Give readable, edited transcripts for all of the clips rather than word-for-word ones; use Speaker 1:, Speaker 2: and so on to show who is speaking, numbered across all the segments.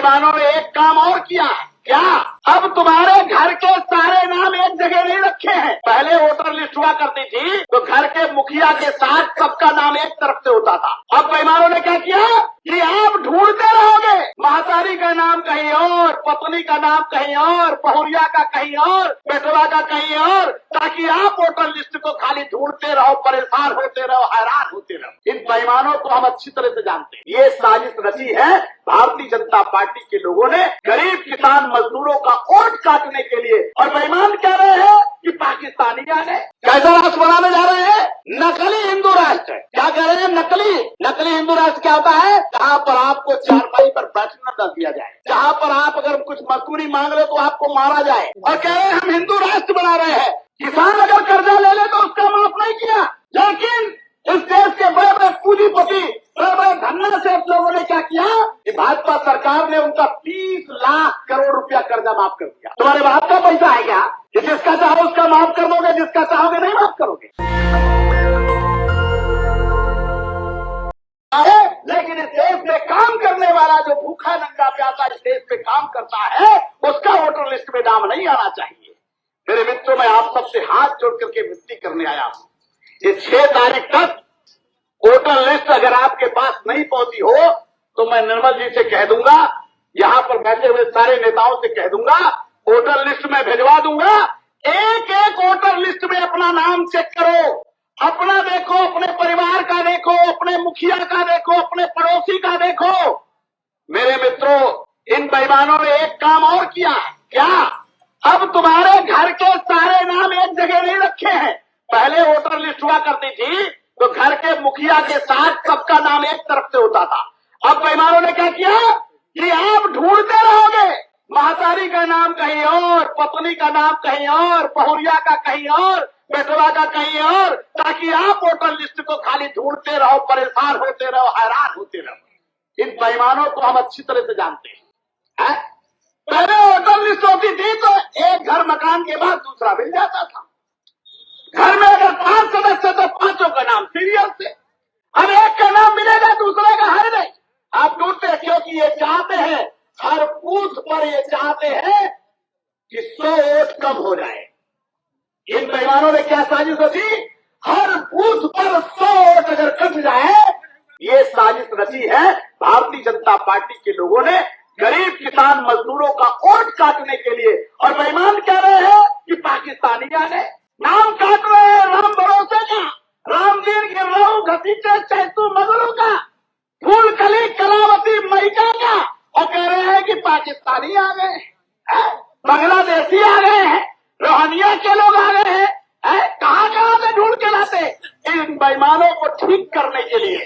Speaker 1: बेईमानों ने एक काम और किया है। क्या? अब तुम्हारे घर के सारे नाम एक जगह नहीं रखे हैं। पहले वोटर लिस्ट हुआ करती थी तो घर के मुखिया के साथ सबका नाम एक तरफ से होता था। अब बेईमानों ने क्या किया कि आप ढूंढते रहोगे, महतारी का नाम कहीं और, पत्नी का नाम कहीं और, बहुरिया का कहीं और, बेटवा का कहीं और, ताकि आप वोटर लिस्ट को खाली ढूंढते रहो, परेशान होते रहो, हैरान होते रहो। इन बेईमानों को हम अच्छी तरह से जानते हैं। ये साजिश रची है भारतीय जनता पार्टी के लोगों ने गरीब किसान मजदूरों का वोट काटने के लिए। और बेईमान कह रहे हैं कि पाकिस्तानी आ गए, कैसा राष्ट्र बनाने जा रहे हैं? नकली हिंदू राष्ट्र। क्या कह रहे हैं? नकली हिंदू राष्ट्र क्या होता है? जहाँ पर आपको चारपाई पर बैठना न दिया जाए, जहाँ पर आप अगर कुछ मजदूरी मांग रहे तो आपको मारा जाए। और कह रहे हैं हम हिंदू राष्ट्र बना रहे हैं। किसान अगर कर्जा ले ले तो उसका माफ नहीं किया, लेकिन इस देश के बड़े बड़े पूंजीपति, बड़े बड़े धन्ना से लोगों ने क्या किया कि भाजपा सरकार ने उनका 30 लाख करोड़ रुपया कर्जा माफ कर दिया। तुम्हारे बाप का पैसा है क्या कि जिसका चाहो उसका माफ कर दोगे, जिसका चाहोगे नहीं माफ करोगे? लेकिन इस देश में काम करने वाला जो भूखा नंगा प्यासा इस देश में काम करता है उसका वोटर लिस्ट में नाम नहीं आना चाहिए। मेरे मित्रों, मैं आप सबसे हाथ जोड़ करके विनती करने आया हूं, इस 6 तारीख तक वोटर लिस्ट अगर आपके पास नहीं पहुंची हो तो मैं निर्मल जी से कह दूंगा, यहां पर बैठे हुए सारे नेताओं से कह दूंगा, वोटर लिस्ट में भिजवा दूंगा। एक एक वोटर लिस्ट में अपना नाम चेक करो, अपना देखो, अपने परिवार का देखो, अपने मुखिया का देखो, अपने पड़ोसी का देखो। मेरे मित्रों, इन बेईमानों ने एक काम और किया है। क्या? अब तुम्हारे घर के सारे नाम एक जगह नहीं रखे हैं। पहले वोटर लिस्ट हुआ करती थी तो घर के मुखिया के साथ सबका नाम एक तरफ से होता था। अब बेईमानों ने क्या किया कि आप ढूंढते रहोगे, महतारी का नाम कहीं और, पत्नी का नाम कहीं और, बहुरिया का कहीं और, बेटवा का कहीं और, ताकि आप वोटर लिस्ट को खाली ढूंढते रहो, परेशान होते रहो, हैरान होते रहो। इन बेईमानों को हम अच्छी तरह से जानते हैं। पहले वोटर लिस्ट होती थी तो एक घर मकान के बाद दूसरा मिल जाता था। घर में अगर 5 सदस्य तो 5 का नाम सीरियल से। अब एक का नाम मिलेगा, दूसरे का है नहीं। आप ढूंढते क्योंकि ये चाहते हैं, हर बूथ पर ये चाहते हैं कि 100 वोट कम हो जाए। इन बेईमानों ने क्या साजिश रची? हर बूथ पर 100 वोट अगर कट जाए, ये साजिश रची है भारतीय जनता पार्टी के लोगों ने गरीब किसान मजदूरों का वोट काटने के लिए। और बेईमान कह रहे हैं कि पाकिस्तानी आ गए, नाम काट रहे हैं राम भरोसे का, रामदीन के रहू घसीटे चैतू मगरू का, फूल कली कलावती महिका का, और कह रहे हैं कि पाकिस्तानी आ गए, बांग्लादेशी आ गए हैं, रोहनिया के लोग आ गए हैं। कहाँ से ढूंढ के लाते? इन बेईमानों को ठीक करने के लिए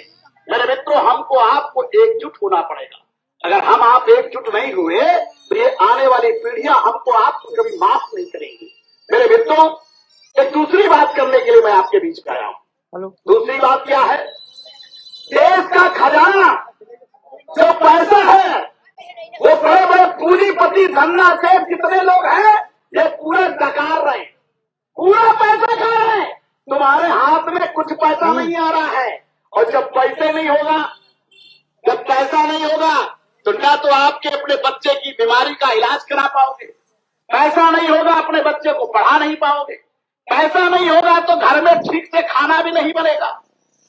Speaker 1: मेरे मित्रों, हमको आपको एकजुट होना पड़ेगा। अगर हम आप एकजुट नहीं हुए तो ये आने वाली पीढ़ियां हमको आपको कभी माफ नहीं करेंगी। मेरे मित्रों, एक दूसरी बात करने के लिए मैं आपके बीच में आया हूं। दूसरी बात क्या है? देश का खजाना जो पैसा है वो बड़े बड़े पूंजीपति धन्ना से कितने लोग हैं ये पूरा डकार रहे हैं, पूरा पैसा खा रहे हैं। तुम्हारे हाथ में कुछ पैसा नहीं आ रहा है। और जब पैसे नहीं होगा, जब पैसा नहीं होगा तो ना तो आपके अपने बच्चे की बीमारी का इलाज करा पाओगे, पैसा नहीं होगा अपने बच्चे को पढ़ा नहीं पाओगे, पैसा नहीं होगा तो घर में ठीक से खाना भी नहीं बनेगा।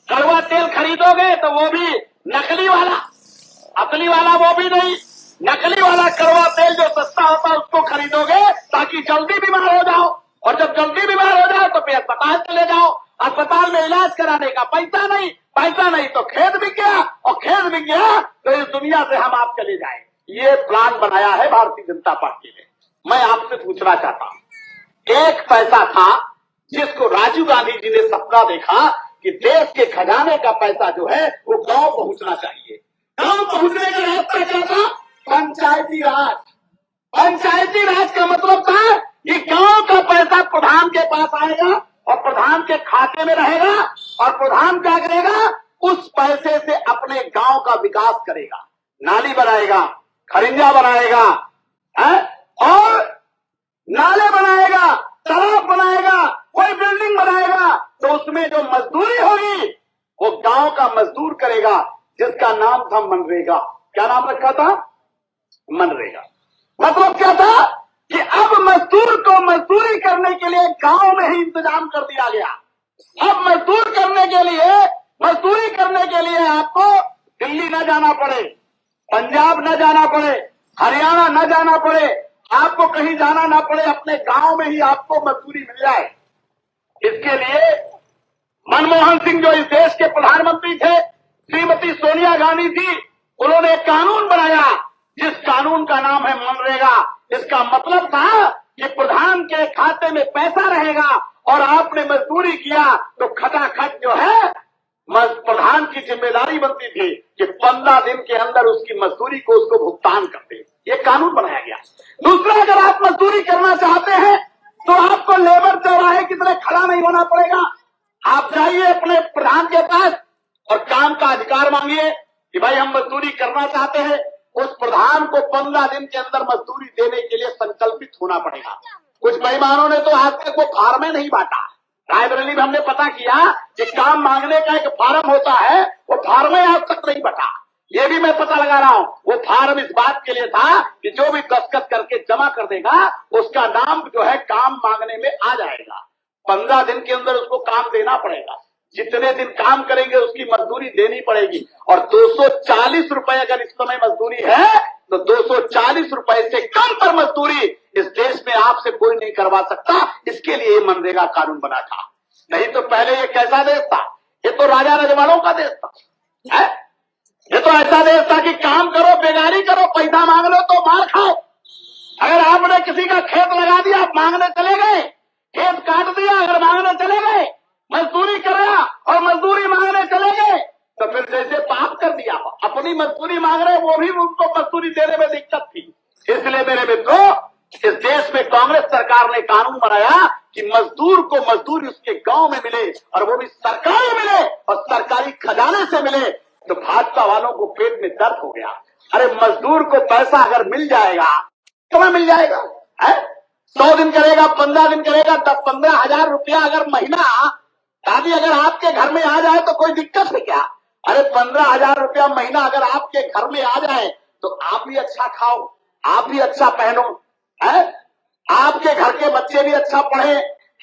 Speaker 1: कड़वा तेल खरीदोगे तो वो भी नकली वाला, असली वाला वो भी नहीं, नकली वाला कड़वा तेल जो सस्ता होता है उसको खरीदोगे ताकि जल्दी बीमार हो जाओ। और जब जल्दी बीमार हो जाओ तो फिर अस्पताल चले जाओ, अस्पताल में इलाज कराने का पैसा नहीं, पैसा नहीं तो खेत बिक गया, और खेत बिक गया तो इस दुनिया से हम आप चले जाए। ये प्लान बनाया है भारतीय जनता पार्टी ने। मैं आपसे पूछना चाहता हूं, एक पैसा था जिसको राजीव गांधी जी ने सपना देखा कि देश के खजाने का पैसा जो है वो गांव पहुंचना चाहिए। गांव पहुंचने का रास्ता क्या था? पंचायती राज। पंचायती राज का मतलब था कि गांव का पैसा प्रधान के पास आएगा और प्रधान के खाते में रहेगा, और प्रधान क्या करेगा? उस पैसे से अपने गांव का विकास करेगा, नाली बनाएगा, खरिंजा बनाएगा, और नाले बनाएगा, तालाब बनाएगा, कोई बिल्डिंग बनाएगा, तो उसमें जो मजदूरी होगी वो गांव का मजदूर करेगा, जिसका नाम था मनरेगा। क्या नाम रखा था? मनरेगा मतलब क्या था कि अब मजदूर को मजदूरी करने के लिए गांव में ही इंतजाम कर दिया गया। अब मजदूरी करने के लिए आपको दिल्ली न जाना पड़े, पंजाब न जाना पड़े, हरियाणा न जाना पड़े, आपको कहीं जाना ना पड़े, अपने गांव में ही आपको मजदूरी मिल जाए। इसके लिए मनमोहन सिंह जो इस देश के प्रधानमंत्री थे, श्रीमती सोनिया गांधी थी, उन्होंने एक कानून बनाया जिस कानून का नाम है मनरेगा। इसका मतलब था कि प्रधान के खाते में पैसा रहेगा और आपने मजदूरी किया तो खटाखट जो है प्रधान की जिम्मेदारी बनती थी कि 15 दिन के अंदर उसकी मजदूरी को उसको भुगतान करते। ये कानून बनाया गया। दूसरा, अगर आप मजदूरी करना चाहते हैं तो आपको लेबर चौराहे की तरह खड़ा नहीं होना पड़ेगा। आप जाइए अपने प्रधान के पास और काम का अधिकार मांगिए कि भाई हम मजदूरी करना चाहते हैं। उस प्रधान को 15 दिन के अंदर मजदूरी देने के लिए संकल्पित होना पड़ेगा। कुछ बेईमानों ने तो आज तक वो फार्म नहीं बांटा। रायबरेली में हमने पता किया कि काम मांगने का एक फार्म होता है, वो फार्म आज तक नहीं बटा। ये भी मैं पता लगा रहा हूं। वो फार्म इस बात के लिए था कि जो भी दस्तखत करके जमा कर देगा उसका नाम जो है काम मांगने में आ जाएगा। 15 दिन के अंदर उसको काम देना पड़ेगा। जितने दिन काम करेंगे उसकी मजदूरी देनी पड़ेगी। और 240 रुपए अगर इस समय मजदूरी है तो 240 रुपए से कम पर मजदूरी इस देश में आपसे कोई नहीं करवा सकता। इसके लिए मनरेगा कानून बना था। नहीं तो पहले ये कैसा देश था? ये तो राजा रजवाड़ों का देश था है? ये तो ऐसा देश था कि काम करो, बेगारी करो, पैसा मांग लो तो मार खाओ। अगर आपने किसी का खेत लगा दिया, आप मांगने चले गए, खेत काट दिया, अगर मांगने चले गए, मजदूरी करा और मजदूरी मांगने चले गए तो फिर जैसे पाप कर दिया। अपनी मजदूरी मांग रहे, वो भी उनको मजदूरी देने में दिक्कत थी। इसलिए मेरे मित्रों, इस देश में कांग्रेस सरकार ने कानून बनाया कि मजदूर को मजदूरी उसके गांव में मिले और वो भी सरकारी मिले और सरकारी खजाने से मिले। तो भाजपा वालों को पेट में दर्द हो गया। अरे मजदूर को पैसा अगर मिल जाएगा तो मिल जाएगा है? 100 दिन करेगा, 15 दिन करेगा, 10-15 हजार रुपया अगर महीना दादी अगर आपके घर में आ जाए तो कोई दिक्कत है क्या? अरे 15 हजार रुपया महीना अगर आपके घर में आ जाए तो आप भी अच्छा खाओ, आप भी अच्छा पहनो है, आपके घर के बच्चे भी अच्छा पढ़े,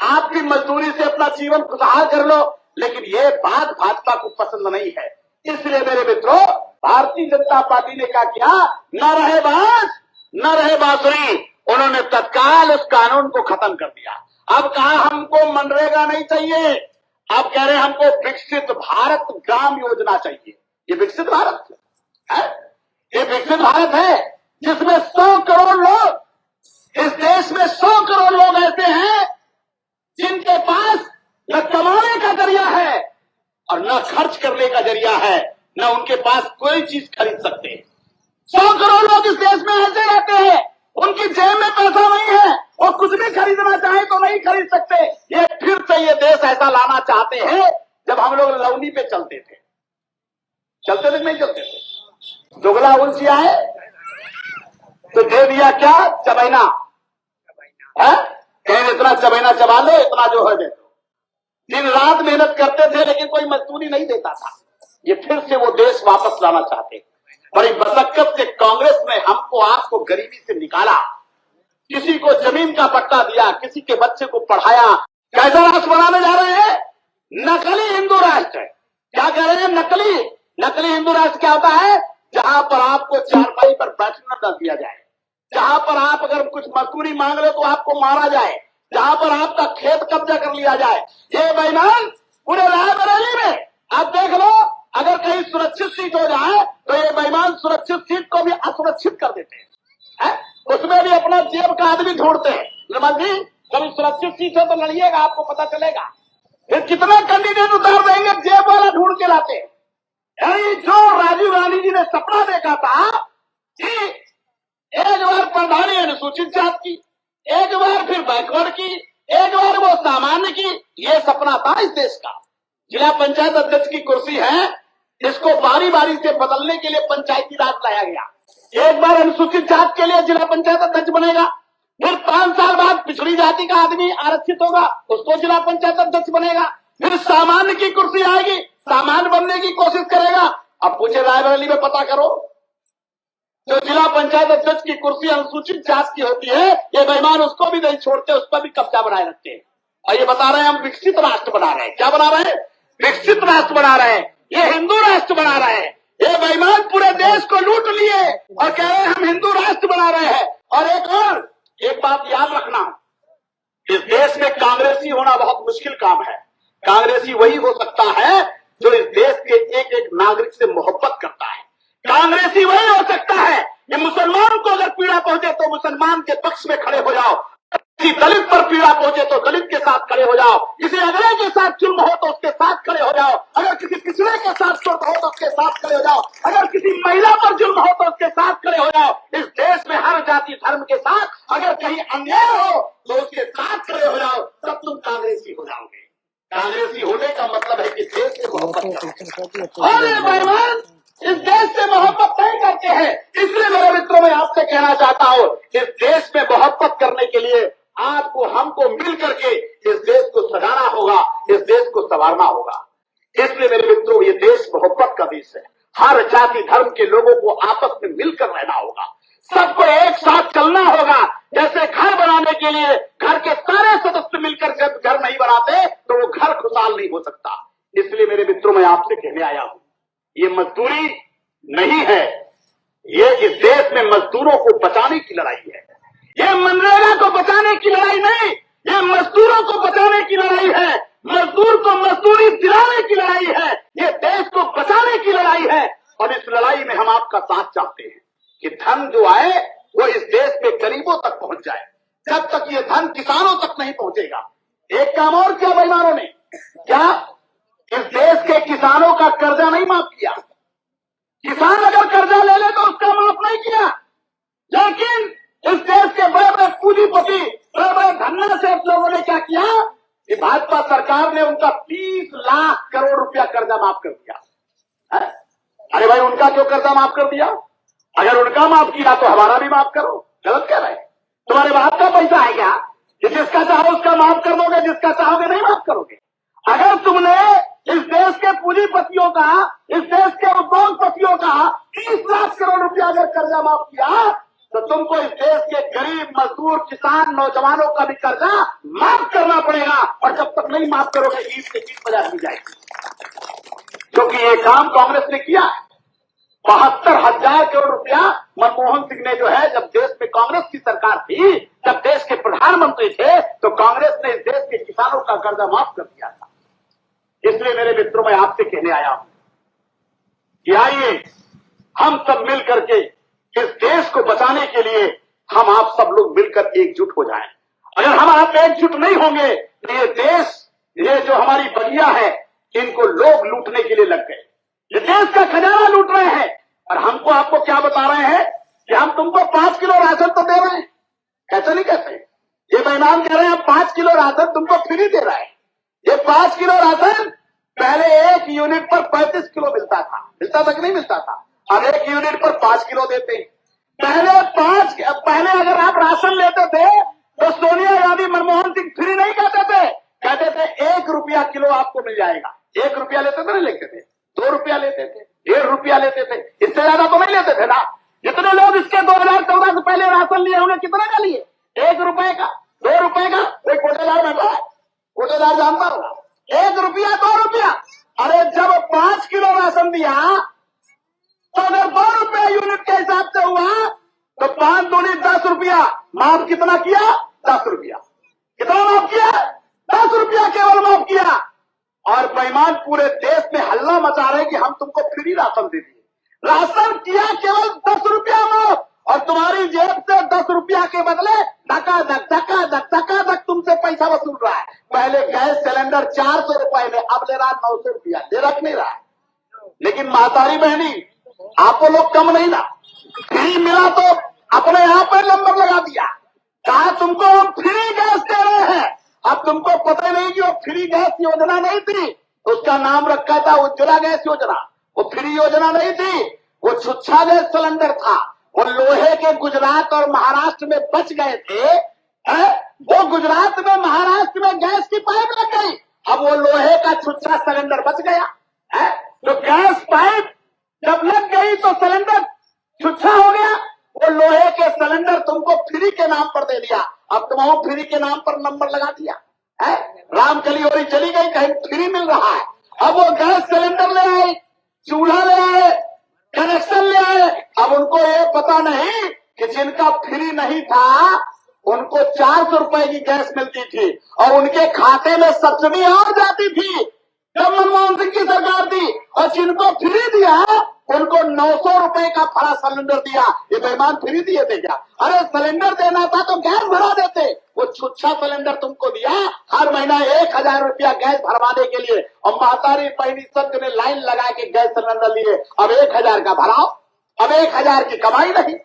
Speaker 1: आप भी मजदूरी से अपना जीवन खुशहाल कर लो। लेकिन ये बात भाजपा को पसंद नहीं है। इसलिए मेरे मित्रों, भारतीय जनता पार्टी ने क्या किया? न रहे बांस न रहे बांसुरी, उन्होंने तत्काल उस कानून को खत्म कर दिया। अब कहा हमको मनरेगा नहीं चाहिए, आप कह रहे हैं हमको विकसित भारत ग्राम योजना चाहिए। ये विकसित भारत है? ये विकसित भारत है जिसमें 100 करोड़ लोग, इस देश में 100 करोड़ लोग ऐसे हैं जिनके पास न कमाने का जरिया है और न खर्च करने का जरिया है, न उनके पास कोई चीज खरीद सकते। 100 करोड़ लोग इस देश में ऐसे रहते हैं, उनकी जेब में पैसा नहीं है, वो कुछ भी खरीदना चाहे तो नहीं खरीद सकते। ये फिर से ये देश ऐसा लाना चाहते हैं जब हम लोग लौनी पे चलते थे। चलते थे नहीं चलते थे? दुगला उलझी आए तो दे दिया क्या? चबैना है? कहीं इतना चबैना चबा लो, इतना जो है दे दो। दिन रात मेहनत करते थे लेकिन कोई मजदूरी नहीं देता था। ये फिर से वो देश वापस लाना चाहते हैं। बड़ी मशक्कत से कांग्रेस ने हमको आपको गरीबी से निकाला, किसी को जमीन का पट्टा दिया, किसी के बच्चे को पढ़ाया। कैसा राष्ट्र बनाने जा रहे हैं? नकली हिंदू राष्ट्र। क्या कह रहे हैं? नकली हिंदू राष्ट्र क्या होता है? जहां पर आपको चारपाई पर बैठना न दिया जाए, जहां पर आप अगर कुछ मजदूरी मांग रहे तो आपको मारा जाए, जहां पर आपका खेत कब्जा कर लिया जाए। ये बेईमान पूरे रायबरेली में आप देख लो, अगर कहीं सुरक्षित सीट हो जाए तो ये बेईमान सुरक्षित सीट को भी असुरक्षित कर देते हैं। उसमें भी अपना जेब का आदमी ढूंढते हैं। निर्मल जी, कभी सुरक्षित सीट है तो लड़िएगा, आपको पता चलेगा। फिर कितना कैंडिडेट उतार देंगे, जेब वाला ढूंढ के लाते हैं। जो राजीव गांधी जी ने सपना देखा था कि एक बार प्रधानी अनुसूचित जात की, एक बार फिर बैकवर्ड की, एक बार वो सामान्य की, ये सपना था इस देश का। जिला पंचायत अध्यक्ष की कुर्सी है, इसको बारी बारी से बदलने के लिए पंचायती राज लाया गया। एक बार अनुसूचित जात के लिए जिला पंचायत अध्यक्ष बनेगा, फिर 5 साल बाद पिछड़ी जाति का आदमी आरक्षित होगा, उसको जिला पंचायत अध्यक्ष बनेगा, फिर सामान्य की कुर्सी आएगी, सामान्य बनने की कोशिश करेगा। अब पूछे रायबरेली में पता करो, जो जिला पंचायत अध्यक्ष की कुर्सी अनुसूचित जाति की होती है, ये बेईमान उसको भी नहीं छोड़ते, उस पर भी कब्जा बनाए रखते हैं। और ये बता रहे हैं हम विकसित राष्ट्र बना रहे हैं। क्या बना रहे हैं? विकसित राष्ट्र बना रहे हैं, ये हिंदू राष्ट्र बना रहे हैं। ये बेईमान पूरे देश को लूट लिए और कह रहे हैं हम हिंदू राष्ट्र बना रहे हैं। और एक बात याद रखना, इस देश में कांग्रेसी होना बहुत मुश्किल काम है। कांग्रेसी वही हो सकता है जो इस देश के एक एक नागरिक से मोहब्बत करता है। कांग्रेसी वही हो सकता है कि मुसलमान को अगर पीड़ा पहुंचे तो मुसलमान के पक्ष में खड़े हो जाओ, किसी दलित पर पीड़ा पहुंचे तो दलित के साथ खड़े हो जाओ, किसी अगले के साथ जुल्म हो तो उसके साथ खड़े हो जाओ, अगर किसी पिछड़े के साथ जुल्म हो तो उसके साथ खड़े हो जाओ, अगर किसी महिला पर जुल्म हो तो उसके साथ खड़े हो जाओ। इस देश में हर जाति धर्म के साथ अगर कहीं अन्याय हो तो उसके साथ खड़े हो जाओ, तब तुम कांग्रेसी हो जाओगे। कांग्रेसी होने का मतलब है कि देश से मोहब्बत। और ये बेईमान इस देश से मोहब्बत नहीं करते हैं। इसलिए मेरे मित्रों, मैं आपसे कहना चाहता हूं, इस देश में मोहब्बत करने के लिए आपको हमको मिल करके इस देश को सजाना होगा, इस देश को संवारना होगा। इसलिए मेरे मित्रों, ये देश मोहब्बत का देश है। हर जाति धर्म के लोगों को आपस में मिलकर रहना होगा, सबको एक साथ चलना होगा। जैसे घर बनाने के लिए घर के सारे सदस्य मिलकर जब घर नहीं बनाते तो वो घर खुशहाल नहीं हो सकता। इसलिए मेरे मित्रों, मैं आपसे कहने आया हूं, ये मजदूरी नहीं है, ये इस देश में मजदूरों को बचाने की लड़ाई है। ये मनरेगा को बचाने की लड़ाई नहीं, ये मजदूरों को बचाने की लड़ाई है। मजदूर को मजदूरी दिलाने की लड़ाई है, ये देश को बचाने की लड़ाई है। और इस लड़ाई में हम आपका साथ चाहते हैं कि धन जो आए वो इस देश के गरीबों तक पहुंच जाए। जब तक ये धन किसानों तक नहीं पहुंचेगा। एक काम और किया बेईमानों ने, क्या इस देश के किसानों का कर्जा नहीं माफ किया? किसान अगर कर्जा ले ले तो उसका माफ नहीं किया, लेकिन इस देश के बड़े बड़े पूंजीपति, बड़े बड़े धन्ना से लोगों ने क्या किया कि भाजपा सरकार ने उनका 30 लाख करोड़ रुपया कर्जा माफ कर दिया है? अरे भाई, उनका क्यों कर्जा माफ कर दिया? अगर उनका माफ किया तो हमारा भी माफ करो। गलत कह रहे? तुम्हारे बाप का पैसा है क्या कि जिसका चाहो उसका माफ कर दोगे, जिसका चाहोगे नहीं माफ करोगे? अगर तुमने इस देश के पूंजीपतियों का, इस देश के उद्योगपतियों का 30 लाख करोड़ रुपया अगर कर्जा माफ किया तो तुमको इस देश के गरीब मजदूर, किसान, नौजवानों का भी कर्जा माफ करना पड़ेगा। और जब तक नहीं माफ करोगे ईद से ईद बजा दी जाएगी। क्योंकि ये काम कांग्रेस ने किया है। 72,000 करोड़ रुपया मनमोहन सिंह ने जो है, जब देश में कांग्रेस की सरकार थी, जब देश के प्रधानमंत्री थे, तो कांग्रेस ने इस देश के किसानों का कर्जा माफ कर दिया था। इसलिए मेरे मित्रों, मैं आपसे कहने आया हूं कि आइए हम सब मिल करके इस देश को बचाने के लिए हम आप सब लोग मिलकर एकजुट हो जाएं। अगर हम आप एकजुट नहीं होंगे तो ये देश, ये जो हमारी बगिया है, इनको लोग लूटने के लिए लग गए। ये देश का खजाना लूट रहे हैं। और हमको आपको क्या बता रहे हैं कि हम तुमको 5 किलो राशन तो दे रहे हैं। कैसे नहीं कहते? ये बेईमान कह रहे हैं 5 किलो राशन तुमको फ्री दे रहा है। ये 5 किलो राशन पहले एक यूनिट पर 35 किलो मिलता था कि नहीं मिलता था? अब एक यूनिट पर 5 किलो देते हैं। पहले अगर आप राशन लेते थे तो सोनिया गांधी, मनमोहन सिंह फ्री नहीं कहते थे, कहते थे 1 रुपया किलो आपको मिल जाएगा। 1 रुपया लेते थे, नहीं लेते थे? 2 रुपया लेते थे, 1.5 रुपया लेते थे, इससे ज्यादा तो नहीं लेते थे ना। जितने लोग इसके 2014 से पहले राशन लिए होंगे, कितना का लिए? 1 रुपए का, 2 रुपए का। कोई कोटेदार बैठा है, कोटेदार जानता होगा, 1 रुपया, 2 रुपया। अरे जब 5 किलो राशन दिया तो अगर 2 रुपया यूनिट के हिसाब से हुआ तो 5 दूनी 10 रुपया। माफ कितना किया? 10 रुपया। कितना माफ किया? 10 रुपया केवल माफ किया। और बेईमान पूरे देश में हल्ला मचा रहे कि हम तुमको फ्री राशन दे दिए। राशन किया केवल 10 रुपया माफ, और तुम्हारी जेब से 10 रुपया के बदले धक्का तुमसे पैसा वसूल रहा है। पहले गैस सिलेंडर 400 रुपए में, अब ले रहा 900 रुपया। दे रख नहीं रहा है। लेकिन मातारी बहनी, आपको लोग कम नहीं ना, फ्री मिला तो अपने यहाँ पर नंबर लगा दिया, कहा तुमको हम फ्री गैस दे रहे हैं। अब तुमको पता नहीं कि वो फ्री गैस योजना नहीं थी, उसका नाम रखा था उज्ज्वला गैस योजना। वो फ्री योजना नहीं थी, वो छुच्छा गैस सिलेंडर था। वो लोहे के गुजरात और महाराष्ट्र में बच गए थे। वो गुजरात में, महाराष्ट्र में गैस की पाइप लग गई, अब वो लोहे का छुच्छा सिलेंडर बच गया। तो गैस पाइप जब लग गई तो सिलेंडर छुच्छा हो गया। वो लोहे के सिलेंडर तुमको फ्री के नाम पर दे दिया, अब तुम फ्री के नाम पर नंबर लगा दिया है। रामकली और चली गई, कहीं फ्री मिल रहा है। अब वो गैस सिलेंडर ले आए, चूल्हा ले आए, कनेक्शन ले आए। अब उनको ये पता नहीं कि जिनका फ्री नहीं था उनको 400 रुपए की गैस मिलती थी और उनके खाते में सब्सिडी और जाती थी जब मनमोहन सिंह की सरकार थी, और जिनको फ्री दिया उनको 900 रुपए का फड़ा सिलेंडर दिया। ये बेईमान फ्री दिए थे क्या? अरे सिलेंडर देना था तो गैस भरा देते। वो छुच्छा सिलेंडर तुमको दिया, हर महीना 1000 रुपया गैस भरवाने के लिए, और महतारी बहनी सब ने लाइन लगा के गैस सिलेंडर लिए। अब 1000 का भराओ, अब 1000 की कमाई नहीं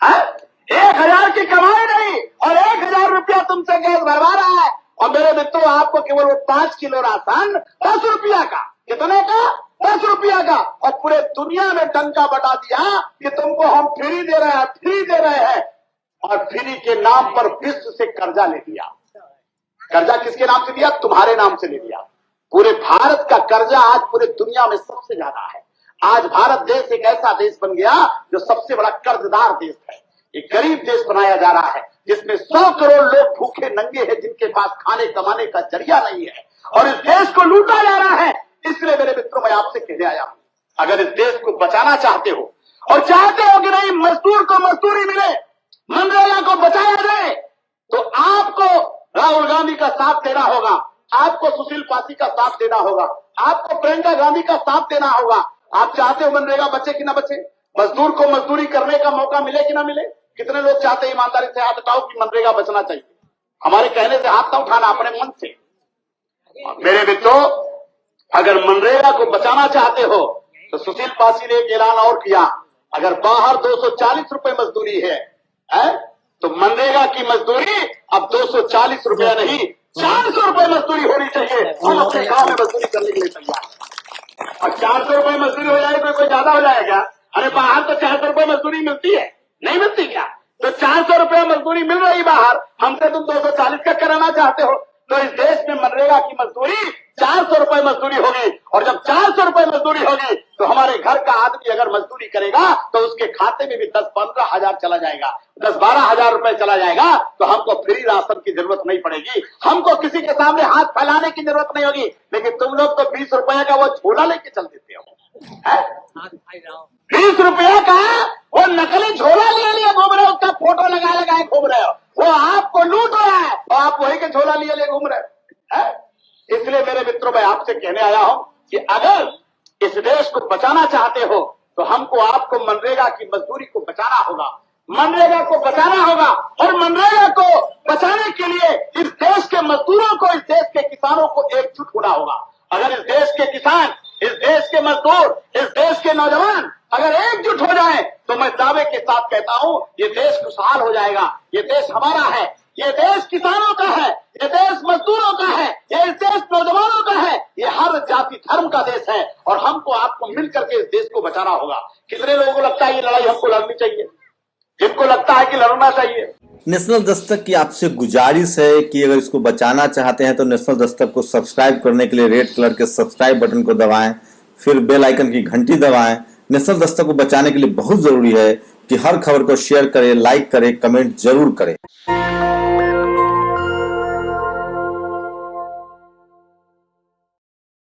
Speaker 1: है, 1000 की कमाई नहीं, और 1000 रुपया तुमसे गैस भरवा रहा है। और मेरे मित्रों, आपको केवल वो 5 किलो राशन 10 रुपया का, कितने का? 10 रुपया का, और पूरे दुनिया में डंका बटा दिया कि तुमको हम फ्री दे रहे हैं, फ्री दे रहे हैं। और फ्री के नाम पर विश्व से कर्जा ले लिया। कर्जा किसके नाम से दिया? तुम्हारे नाम से ले लिया। पूरे भारत का कर्जा आज पूरे दुनिया में सबसे ज्यादा है। आज भारत देश एक ऐसा देश बन गया जो सबसे बड़ा कर्जदार देश है। एक गरीब देश बनाया जा रहा है जिसमें 100 करोड़ लोग भूखे नंगे हैं, जिनके पास खाने कमाने का जरिया नहीं है, और इस देश को लूटा जा रहा है। इसलिए मेरे मित्रों, मैं आपसे कहने आया हूं, अगर इस देश को बचाना चाहते हो और चाहते हो कि नहीं मजदूर को मजदूरी मिले, मनरेगा को बचाया जाए, तो आपको राहुल गांधी का साथ देना होगा, आपको सुशील पासी का साथ देना होगा, आपको प्रियंका गांधी का साथ देना होगा। आप चाहते हो मनरेगा बचे कि ना बचे? मजदूर को मजदूरी करने का मौका मिले कि ना मिले? कितने लोग चाहते हैं ईमानदारी से हाथ उठाओ कि मनरेगा बचना चाहिए? हमारे कहने से हाथ ना उठाना, अपने मन से। मेरे मित्रों, अगर मनरेगा को बचाना चाहते हो तो सुशील पासी ने एक ऐलान और किया, अगर बाहर 240 रुपए मजदूरी है तो मनरेगा की मजदूरी अब 240 रुपया नहीं 400 रुपए मजदूरी होनी चाहिए। हम अपने गांव में मजदूरी करने के लिए तैयार। और 400 रुपए मजदूरी हो जाए तो कोई ज्यादा हो जाएगा? अरे बाहर तो 400 रुपए मजदूरी मिलती है, नहीं मिलती क्या? तो 400 रुपया मजदूरी मिल रही बाहर, हमसे तुम 240 का कराना चाहते हो। तो इस देश में मनरेगा की मजदूरी 400 रुपए मजदूरी होगी, और जब 400 रुपए मजदूरी होगी तो हमारे घर का आदमी अगर मजदूरी करेगा तो उसके खाते में भी 10-15 हजार चला जाएगा, 10-12 हजार रुपए चला जाएगा। तो हमको फ्री राशन की जरूरत नहीं पड़ेगी, हमको किसी के सामने हाथ फैलाने की जरूरत नहीं होगी। लेकिन तुम लोग तो 20 रुपए का वो झोला लेके चल देते हो, 20 रुपया का वो नकली झोला लिए घूम रहे हो, उसका फोटो लगाए घूम रहे हो, वो आपको लूट रहा है और आप वही के झोला लिए घूम रहे हो। इसलिए मेरे मित्रों, मैं आपसे कहने आया हूं कि अगर इस देश को बचाना चाहते हो तो हमको आपको मनरेगा की मजदूरी को बचाना होगा, मनरेगा को बचाना होगा। और मनरेगा को बचाने के लिए इस देश के मजदूरों को, इस देश के किसानों को एकजुट होना होगा। अगर इस देश के किसान, इस देश के मजदूर, इस देश के नौजवान अगर एकजुट हो जाए तो मैं दावे के साथ कहता हूं, ये देश खुशहाल हो जाएगा। ये देश हमारा है, ये देश किसानों का है, ये देश मजदूरों का है, ये देश नौजवानों का है, ये हर जाति धर्म का देश है। और हमको आपको मिलकर के इस देश को बचाना होगा। कितने लोगों को लगता है ये लड़ाई हमको लड़नी चाहिए? जिनको लगता है कि लड़ना चाहिए।
Speaker 2: नेशनल दस्तक की आपसे गुजारिश है कि अगर इसको बचाना चाहते हैं तो नेशनल दस्तक को सब्सक्राइब करने के लिए रेड कलर के सब्सक्राइब बटन को दबाएं, फिर बेल आइकन की घंटी दबाएं। नेशनल दस्तक को बचाने के लिए बहुत जरूरी है कि हर खबर को शेयर करें, लाइक करें, कमेंट जरूर करें।